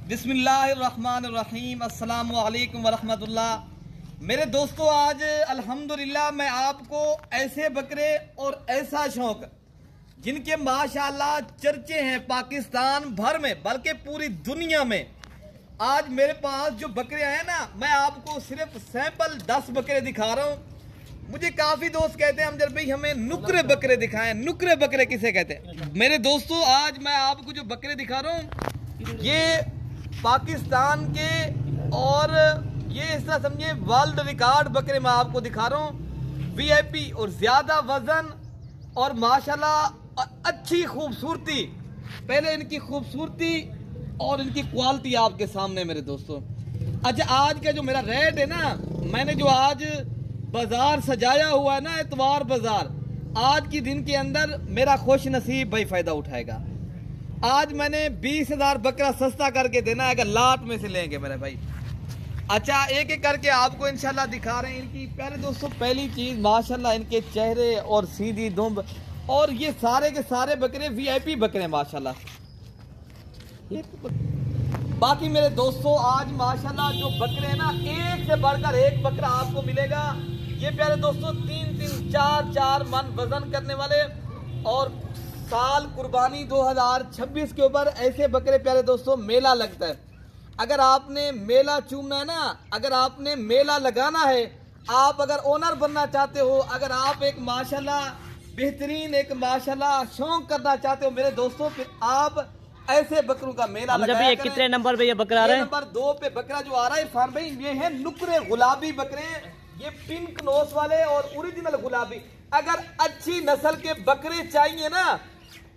बिस्मिल्लाहिर्रहमानिर्रहीम, अस्सलामु अलैकुम वरहमतुल्लाह। मेरे दोस्तों, आज अल्हम्दुलिल्लाह मैं आपको ऐसे बकरे और ऐसा शौक जिनके माशाल्लाह चर्चे हैं पाकिस्तान भर में बल्कि पूरी दुनिया में। आज मेरे पास जो बकरे हैं ना, मैं आपको सिर्फ सैंपल 10 बकरे दिखा रहा हूँ। मुझे काफी दोस्त कहते हैं अमजद भाई हमें नुकरे बकरे दिखाएं। नुकरे बकरे किसे कहते हैं? मेरे दोस्तों, आज मैं आपको जो बकरे दिखा रहा हूँ ये पाकिस्तान के और ये इस तरह समझिए वर्ल्ड रिकॉर्ड बकरे मैं आपको दिखा रहा हूँ। वीआईपी और ज्यादा वजन और माशाल्लाह अच्छी खूबसूरती। पहले इनकी खूबसूरती और इनकी क्वालिटी आपके सामने मेरे दोस्तों। अच्छा, आज का जो मेरा रेट है ना, मैंने जो आज बाजार सजाया हुआ है ना, इतवार बाजार, आज के दिन के अंदर मेरा खुश नसीब भाई फायदा उठाएगा। आज मैंने 20,000 बकरा सस्ता करके देना है अगर लाट में से लेंगे मेरे भाई। अच्छा, एक एक करके आपको इंशाल्लाह दिखा रहे हैं इनकी। प्यारे दोस्तों, पहली चीज माशाल्लाह इनके चेहरे और सीधी दुम्ब, और ये सारे के सारे बकरे वीआईपी बकरे माशाल्लाह। बाकी मेरे दोस्तों, आज माशाल्लाह जो बकरे हैं ना, एक से बढ़कर एक बकरा आपको मिलेगा। ये प्यारे दोस्तों 3-3, 4-4 मन वजन करने वाले और साल कुर्बानी 2026 के ऊपर ऐसे बकरे प्यारे दोस्तों मेला लगता है। अगर आपने मेला चूमना है ना, अगर आपने मेला लगाना है, आप अगर ओनर बनना चाहते हो, अगर आप एक माशाल्लाह बेहतरीन एक माशाल्लाह शौक करना चाहते हो मेरे दोस्तों, फिर आप ऐसे बकरों का मेला लगाया करें। कितने नंबर पे ये बकरा आ रहा है? नंबर 2 पे बकरा जो आ रहा है फान भाई, ये है नुकरे गुलाबी बकरे। ये पिंक नोस वाले और ओरिजिनल गुलाबी। अगर अच्छी नस्ल के बकरे चाहिए ना,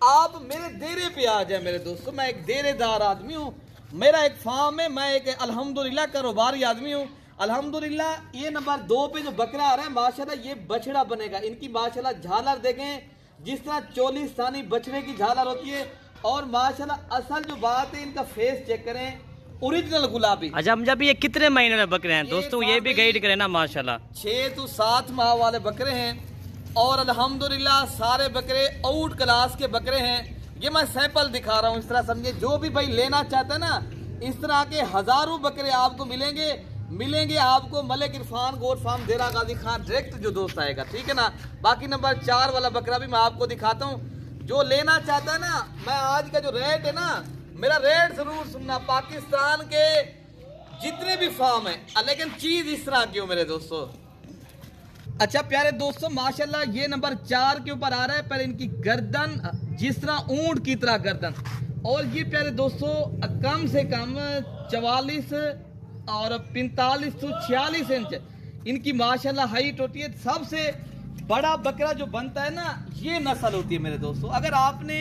आप मेरे डेरे पे आ जाए मेरे दोस्तों। मैं एक डेरेदार आदमी हूँ, मेरा एक फार्म है, मैं एक अल्हम्दुलिल्लाह कारोबारी आदमी हूँ। अल्हम्दुलिल्लाह ये नंबर 2 पे जो बकरा आ रहा है माशाल्लाह ये बछड़ा बनेगा। इनकी माशाल्लाह झालर देखें, जिस तरह चोलिस्तानी बछड़े की झालर होती है, और माशाल्लाह असल जो बात है इनका फेस चेक करें, ओरिजिनल गुलाबी। अच्छा, हम जब ये कितने महीने में बकरे हैं दोस्तों, ये भी गाइड करें ना माशाल्लाह। 6 से 7 माह वाले बकरे हैं और अल्हम्दुलिल्लाह सारे बकरे आउट क्लास के बकरे हैं। ये मैं सैंपल दिखा रहा हूँ, इस तरह समझे। जो भी भाई लेना चाहता है ना, इस तरह के हजारों बकरे आपको मिलेंगे आपको मलिक इरफान गोट फार्म देरा गाजी खान डायरेक्ट जो दोस्त आएगा, ठीक है ना। बाकी नंबर 4 वाला बकरा भी मैं आपको दिखाता हूँ। जो लेना चाहता है ना, मैं आज का जो रेट है ना, मेरा रेट जरूर सुनना। पाकिस्तान के जितने भी फार्म है, लेकिन चीज इस तरह की हो मेरे दोस्तों। अच्छा प्यारे दोस्तों, माशाल्लाह ये नंबर 4 के ऊपर आ रहा है। पर इनकी गर्दन जिस तरह ऊंट की तरह गर्दन, और ये प्यारे दोस्तों कम से कम 44 और 45 से 46 इंच इनकी माशाल्लाह हाइट होती है। सबसे बड़ा बकरा जो बनता है ना, ये नस्ल होती है मेरे दोस्तों। अगर आपने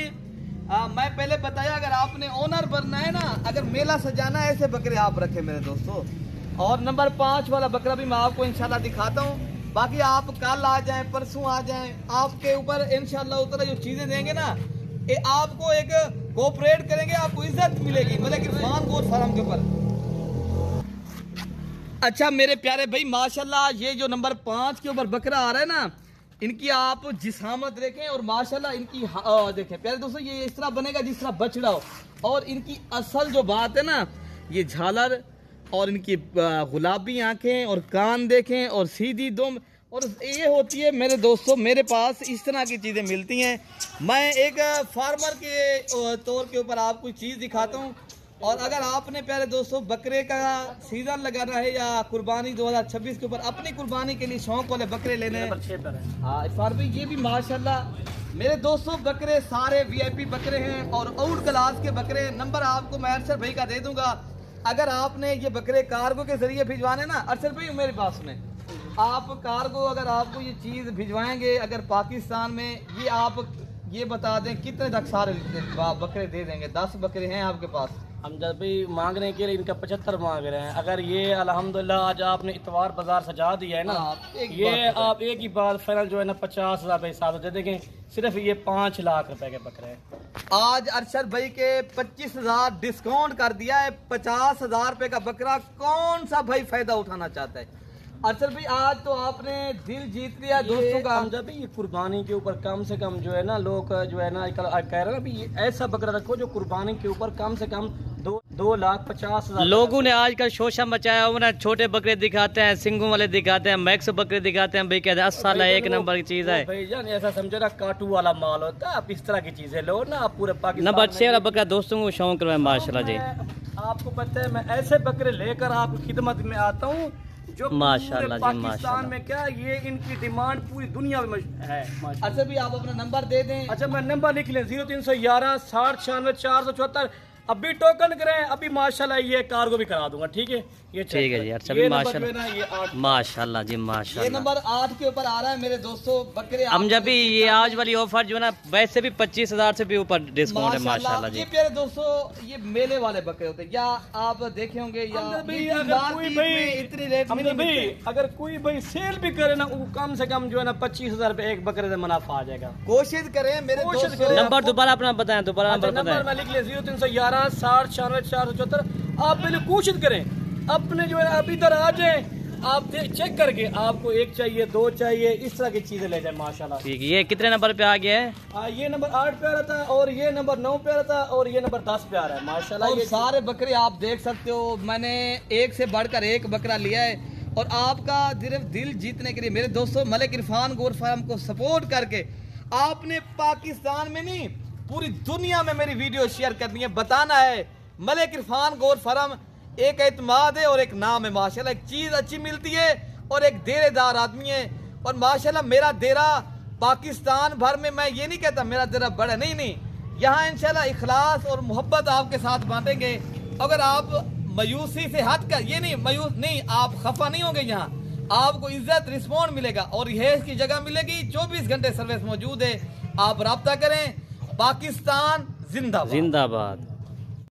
मैं पहले बताया, अगर आपने ओनर बनना है ना, अगर मेला सजाना है, ऐसे बकरे आप रखें मेरे दोस्तों। और नंबर 5 वाला बकरा भी मैं आपको इंशाल्लाह दिखाता हूँ। बाकी आप कल आ जाएं, परसों आ जाएं, आपके ऊपर इंशाल्लाह उतना जो चीजें देंगे ना, ये आपको एक कोऑपरेट करेंगे, आपको इज्जत मिलेगी मलिक इरफान गोट फार्म के ऊपर। अच्छा मेरे प्यारे भाई, माशाल्लाह ये जो नंबर 5 के ऊपर बकरा आ रहा है ना, इनकी आप जिसामत देखें और माशाल्लाह इनकी देखें प्यारे दोस्तों, ये इस तरह बनेगा जिस तरह बछड़ा हो। और इनकी असल जो बात है ना, ये झालर और इनकी गुलाबी आंखें और कान देखें और सीधी दुम, और ये होती है मेरे दोस्तों। मेरे पास इस तरह की चीज़ें मिलती हैं। मैं एक फार्मर के तौर के ऊपर आपको चीज़ दिखाता हूँ। और अगर आपने प्यारे दोस्तों बकरे का सीजन लगाना है या कुर्बानी 2026 के ऊपर अपनी कुर्बानी के लिए शौक वाले बकरे लेने हैं, हाँ फार्मी, ये भी माशाल्लाह मेरे दोस्तों बकरे सारे वीआईपी बकरे हैं और आउट क्लास के बकरे हैं। नंबर आपको मैं अरशद भाई का दे दूंगा। अगर आपने ये बकरे कार्गो के जरिए भिजवाने ना, अरशद भाई मेरे पास में आप कार्गो, अगर आपको ये चीज़ भिजवाएंगे अगर पाकिस्तान में, ये आप ये बता दें कितने तक सारे बकरे दे देंगे? 10 बकरे हैं आपके पास? हम जब भी मांगने के लिए इनका 75 मांग रहे हैं। अगर ये अल्हम्दुलिल्लाह आज आपने इतवार बाजार सजा दिया है ना, ये आप एक ही बार फाइनल जो है ना 50,000 रुपये हिसाब दे देंगे। सिर्फ ये 5 लाख रुपए के बकरे हैं। आज अरशद भाई के 25,000 डिस्काउंट कर दिया है। 50,000 रुपए का बकरा कौन सा भाई फायदा उठाना चाहता है? अरशद भाई आज तो आपने दिल जीत लिया दोस्तों का। जब भी ये कुर्बानी के ऊपर कम से कम जो है ना लोग जो है ना कह रहे हैं ना भी ऐसा बकरा रखो जो कुर्बानी के ऊपर कम से कम 2,50,000। लोगों ने आजकल शोशा मचाया हुआ ना, छोटे बकरे दिखाते हैं, सिंगों वाले दिखाते हैं, मैक्स बकरे दिखाते हैं, भाई कहते हैं अस्सला एक नंबर की चीज है भाई जान, ऐसा समझो ना काटू वाला माल होता है। आप इस तरह की चीजें लो ना, आप पूरे पाकिस्तान नंबर 6 वाला बकरा दोस्तों को शौक है माशाल्लाह जी। आपको पता है मैं ऐसे बकरे लेकर आपकी खिदमत में आता हूँ जो माशाल्लाह जी, पाकिस्तान में क्या ये इनकी डिमांड पूरी दुनिया में है। अच्छा भी आप अपना नंबर दे दें। अच्छा मैं नंबर लिख लें 0311 60 96 474। अभी टोकन करें, अभी माशाल्लाह ये कार्गो भी करा दूंगा। ठीक है ये ठीक है जी। अच्छा भी माशाल्लाह माशाल्लाह जी ये माशाल्लाह। नंबर 8 के ऊपर आ रहा है मेरे दोस्तों बकरे। हम जब भी ये आज वाली ऑफर जो है ना वैसे भी 25,000 से भी ऊपर डिस्काउंट है माशाल्लाह जी। ये प्यारे दोस्तों ये मेले वाले बकरे होते हैं, या आप देखे होंगे या इतनी रेट में नहीं मिलते। अगर कोई भाई सेल भी करे ना वो कम से कम जो है ना 25,000 रुपए एक बकरे से मुनाफा आ जाएगा। कोशिश करें मेरे दोस्तों। नंबर दोबारा अपना बताएं, दोबारा नंबर बताएं। मैं लिख लिया 0311 60 96 474। आप पहले कोशिश करें अपने जो है अभी इधर आ जाए, आप चेक करके आपको एक चाहिए 2 चाहिए इस तरह की चीजें ले जाए माशाल्लाह। ठीक है ये कितने नंबर पे आ गया है? ये नंबर 8 पे आ रहा था और ये नंबर 9 पे आ रहा था और ये नंबर 10 पे आ रहा है माशाल्लाह। और सारे बकरे आप देख सकते हो, मैंने एक से बढ़कर एक बकरा लिया है और आपका सिर्फ दिल जीतने के लिए मेरे दोस्तों मलिक इरफान गोर फार्म को सपोर्ट करके आपने पाकिस्तान में नहीं पूरी दुनिया में मेरी वीडियो शेयर करनी है, बताना है मलिक इरफान गोर फार्म एक एतमाद है और एक नाम है माशाल्लाह। एक चीज अच्छी मिलती है और एक देरेदार आदमी है और माशाल्लाह मेरा देरा पाकिस्तान भर में, मैं ये नहीं कहता मेरा देरा बड़ा नहीं, यहाँ इंशाल्लाह इखलास और मोहब्बत आपके साथ बांटेंगे। अगर आप मायूसी से हट कर, ये नहीं मायूस नहीं, आप खफा नहीं होंगे, यहाँ आपको इज्जत रिस्पॉन्ड मिलेगा और रिहाइश की जगह मिलेगी। 24 घंटे सर्विस मौजूद है, आप राब्ता करें। पाकिस्तान जिंदाबाद। जिंदाबाद।